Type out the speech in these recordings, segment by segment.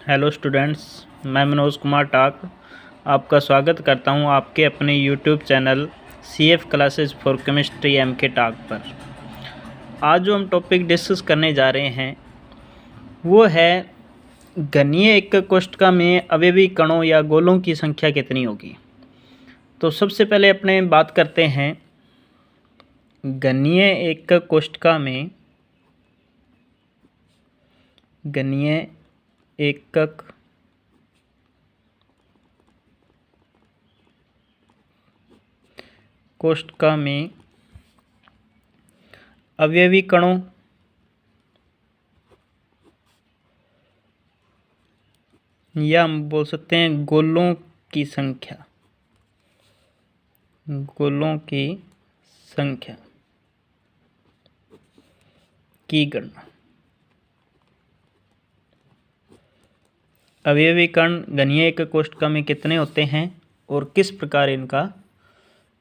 Hello students, मैं मनोज कुमार टाक आपका स्वागत करता हूं आपके अपने YouTube channel CF classes for chemistry MK टाक पर। आज जो हम टॉपिक डिस्कस करने जा रहे हैं वो है घनीय एकक कोष्ठक में अवयवी कणों या गोलों की संख्या कितनी होगी। तो सबसे पहले अपने बात करते हैं घनीय एकक कोष्ठक में घनीय एकक कोष्ठक में अवयवी कणों या हम बोल सकते हैं गोलों की संख्या की गणना। अवयवी कण घनीय एकक कोष्ठक में कितने होते हैं और किस प्रकार इनका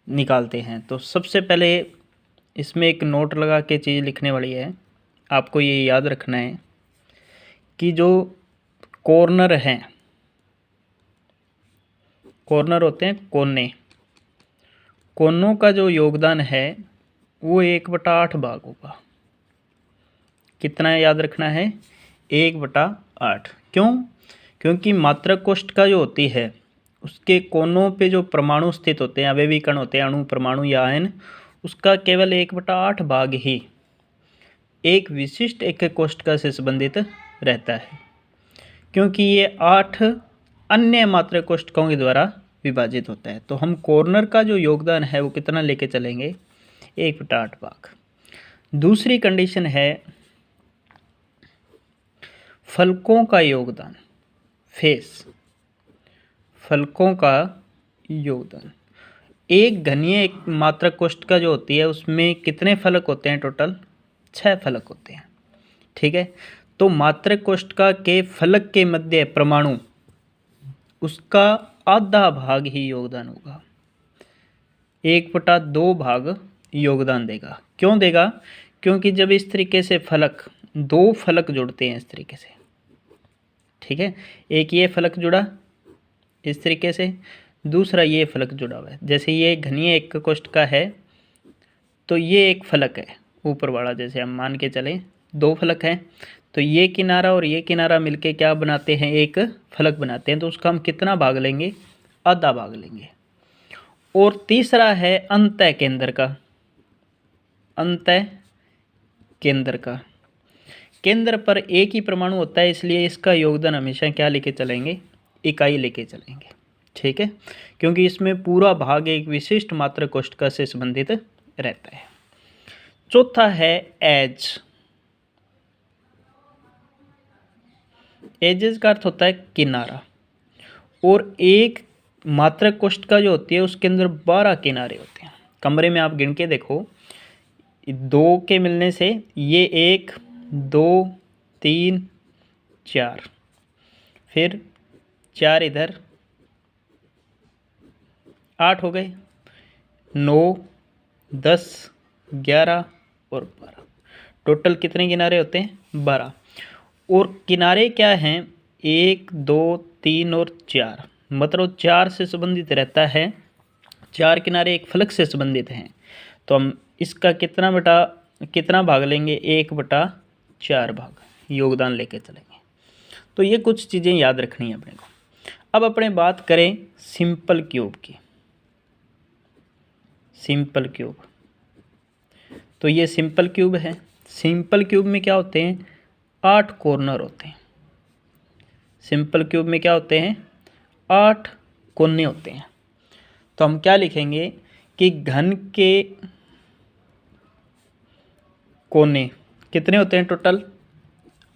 निकालते हैं। तो सबसे पहले इसमें एक नोट लगा के चीज़ लिखने वाली है। आपको ये याद रखना है कि जो कॉर्नर हैं, कॉर्नर होते हैं कोनों का जो योगदान है वो 1/8 भाग होगा। कितना याद रखना है? 1/8। क्यों? क्योंकि मात्रक कोष्ठक जो होती है उसके कोनों पे जो परमाणु स्थित होते हैं, अवयवी कण होते हैं, अणु, परमाणु या आयन, उसका केवल 1/8 भाग ही एक विशिष्ट एकक कोष्ठक से संबंधित रहता है, क्योंकि ये 8 अन्य मात्रक कोष्ठकों के द्वारा विभाजित होता है। तो हम कॉर्नर का जो योगदान है वो कितना लेके चलेंगे? 1/8 भाग। दूसरी कंडीशन है फलकों का योगदान, फलकों का योगदान। एक घनीय एक मात्रक कोष्ठक जो होती है उसमें कितने फलक होते हैं? टोटल 6 फलक होते हैं। ठीक है, तो मात्रक कोष्ठक के फलक के मध्य परमाणु, उसका आधा भाग ही योगदान होगा, 1/2 भाग योगदान देगा। क्यों देगा? क्योंकि जब इस तरीके से दो फलक जुड़ते हैं इस तरीके से, ठीक है, एक ये फलक जुड़ा इस तरीके से, दूसरा ये फलक जुड़ा हुआ है। जैसे ये घनीय एकक कोष्ठक है तो ये एक फलक है ऊपर वाला, जैसे हम मान के चलें 2 फलक हैं, तो ये किनारा और ये किनारा मिलके क्या बनाते हैं? एक फलक बनाते हैं। तो उसका हम कितना भाग लेंगे? आधा भाग लेंगे। और तीसरा है अंतः केंद्र का। केंद्र पर एक ही परमाणु होता है, इसलिए इसका योगदान हमेशा क्या लेके चलेंगे? इकाई लेके चलेंगे। ठीक है, क्योंकि इसमें पूरा भाग एक विशिष्ट मात्रक कोष्ठक से संबंधित रहता है। चौथा है एजेस का अर्थ होता है किनारा। और एक मात्रक कोष्ठक जो होती है उसके अंदर 12 किनारे होते हैं। कमरे में आप गिन के देखो, 2 के मिलने से ये 1 2 3 4, फिर 4 इधर, 8 हो गए, 9 10 11 और 12। टोटल कितने किनारे होते हैं? 12। और किनारे क्या हैं? 1 2 3 और 4, मतलब 4 से संबंधित रहता है। 4 किनारे एक फलक से संबंधित हैं, तो हम इसका कितना भाग लेंगे? 1/4 भाग योगदान लेके चलेंगे। तो ये कुछ चीज़ें याद रखनी है अपने को। अब अपने बात करें सिंपल क्यूब की। सिंपल क्यूब, तो ये सिंपल क्यूब है। सिंपल क्यूब में क्या होते हैं? 8 कॉर्नर होते हैं। सिंपल क्यूब में क्या होते हैं? 8 कोने होते हैं। तो हम क्या लिखेंगे कि घन के कोने कितने होते हैं? टोटल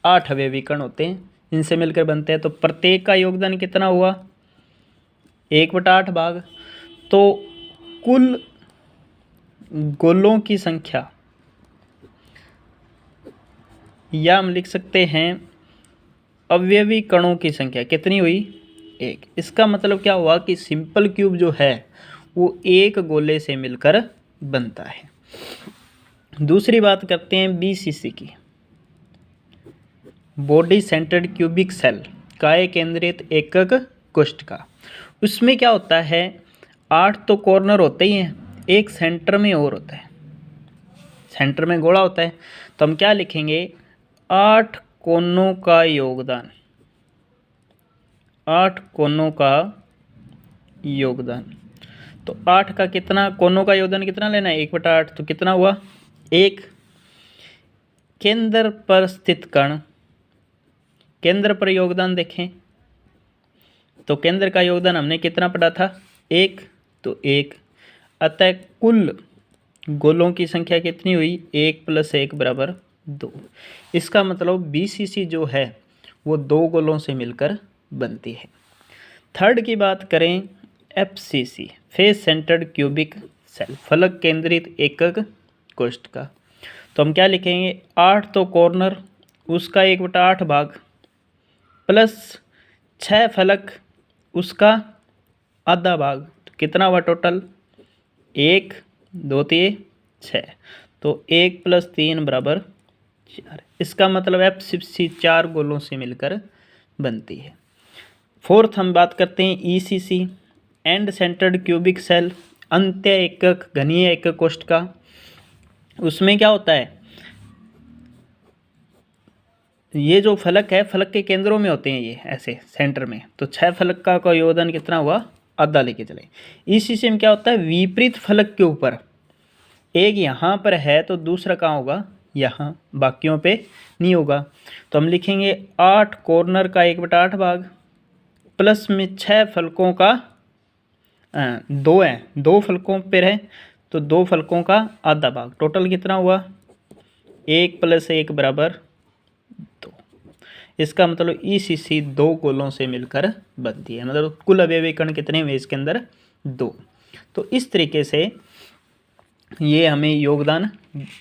8 अवयवी कण होते हैं, इनसे मिलकर बनते हैं। तो प्रत्येक का योगदान कितना हुआ? 1/8 भाग। तो कुल गोलों की संख्या, या हम लिख सकते हैं अवयवी कणों की संख्या कितनी हुई? 1। इसका मतलब क्या हुआ कि सिंपल क्यूब जो है वो एक गोले से मिलकर बनता है। दूसरी बात करते हैं BCC की, बॉडी सेंटर्ड क्यूबिक सेल। काय केंद्रित एकक कोष्ठ का। उसमें क्या होता है, 8 तो कॉर्नर होते ही हैं, एक सेंटर में और होता है, सेंटर में गोला होता है। तो हम क्या लिखेंगे, 8 कोनों का योगदान, 8 कोनों का योगदान। तो 8 का कितना, कोनों का योगदान कितना लेना है, 1/8। तो कितना हुआ, 1। केंद्र पर स्थित कण, केंद्र पर योगदान देखें तो केंद्र का योगदान हमने कितना पढ़ा था, 1। तो 1, अतः कुल गोलों की संख्या कितनी हुई, 1 + 1 = 2। इसका मतलब BCC जो है वो 2 गोलों से मिलकर बनती है। थर्ड की बात करें, FCC face centred cubic cell, फलक केंद्रित एकक कोष्ठ का। तो हम क्या लिखेंगे, 8 तो कॉर्नर, उसका 1/8 भाग प्लस 6 फलक, उसका आधा भाग। तो कितना हुआ टोटल, 1 2 3 6। तो 1 + 3 = 4। इसका मतलब FCC 4 गोलों से मिलकर बनती है। फोर्थ हम बात करते हैं ECC end centred cubic cell, अंत्य एकक घनीय एकक कोष्ठ का। उसमें क्या होता है, ये जो फलक है, फलक के केंद्रों में होते हैं ये ऐसे सेंटर में। तो 6 फलक का योगदान कितना हुआ, आधा लेके चले। ECC में क्या होता है, विपरीत फलक के ऊपर एक यहाँ पर है तो दूसरा कहाँ होगा, यहाँ, बाकियों पे नहीं होगा। तो हम लिखेंगे 8 कॉर्नर का 1/8 भाग प्लस में 6 फलकों का 2 है, 2 फलकों पर है तो 2 फलकों का आधा भाग। टोटल कितना हुआ, 1 + 1 = 2। इसका मतलब ECC 2 गोलों से मिलकर बनती है, मतलब कुल अवयवी कण कितने हुए इसके अंदर, 2। तो इस तरीके से ये हमें योगदान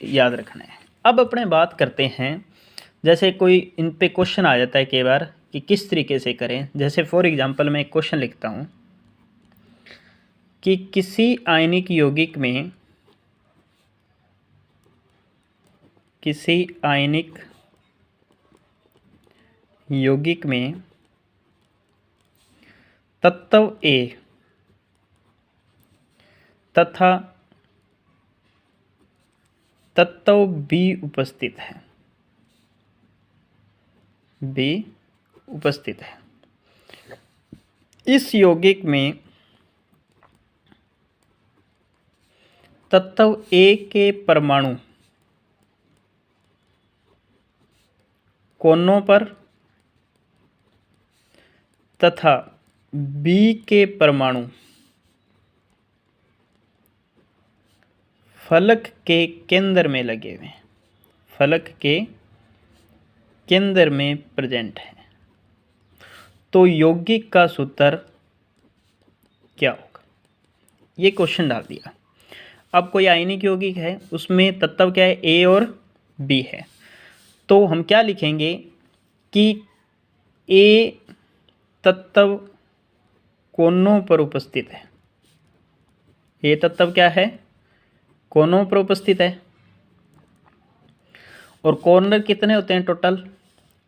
याद रखना है। अब अपने बात करते हैं, जैसे कोई इन पे क्वेश्चन आ जाता है कई बार कि किस तरीके से करें। जैसे फॉर एग्जांपल मैं एक क्वेश्चन लिखता हूँ कि किसी आयनिक यौगिक में, किसी आयनिक यौगिक में तत्व A तथा तत्व B उपस्थित है, B उपस्थित है। इस यौगिक में तत्व A के परमाणु कोनों पर तथा B के परमाणु फलक के केंद्र में लगे हुए हैं, फलक के केंद्र में प्रेजेंट है। तो यौगिक का सूत्र क्या होगा, ये क्वेश्चन डाल दिया। अब कोई आयनिक यौगिक है, उसमें तत्व क्या है, A और B है। तो हम क्या लिखेंगे कि A तत्व कोनों पर उपस्थित है, A तत्व क्या है, कोनों पर उपस्थित है। और कॉर्नर कितने होते हैं टोटल,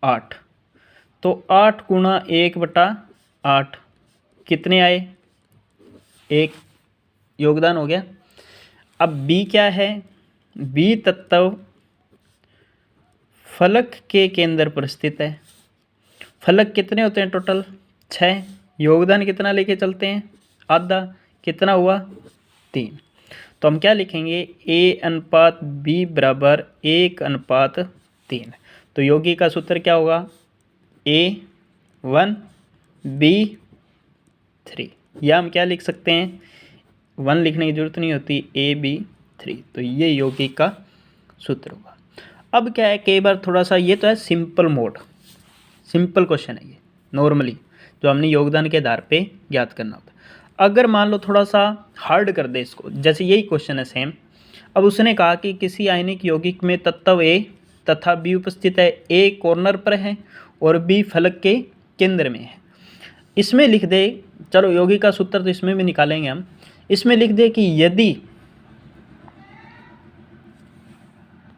8। तो 8 × 1/8 कितने आए, 1 योगदान हो गया। अब B क्या है, B तत्व फलक के केंद्र पर स्थित है। फलक कितने होते हैं टोटल, 6। योगदान कितना लेके चलते हैं, आधा, कितना हुआ, 3। तो हम क्या लिखेंगे, A/B = 1/3। तो यौगिक का सूत्र क्या होगा, A1 B3, या हम क्या लिख सकते हैं, 1 लिखने की जरूरत नहीं होती, AB3। तो ये यौगिक का सूत्र होगा। अब क्या है, कई बार थोड़ा सा, ये तो है सिंपल मोड, सिंपल क्वेश्चन है ये, नॉर्मली जो हमने योगदान के आधार पे ज्ञात करना होता है। अगर मान लो थोड़ा सा हार्ड कर दे इसको, जैसे यही क्वेश्चन है सेम। अब उसने कहा कि किसी आयनिक यौगिक में तत्व A तथा B उपस्थित है, A कॉर्नर पर है और B फलक के केंद्र में है। इसमें लिख दे, चलो यौगिक का सूत्र तो इसमें भी निकालेंगे हम। इसमें लिख दे कि यदि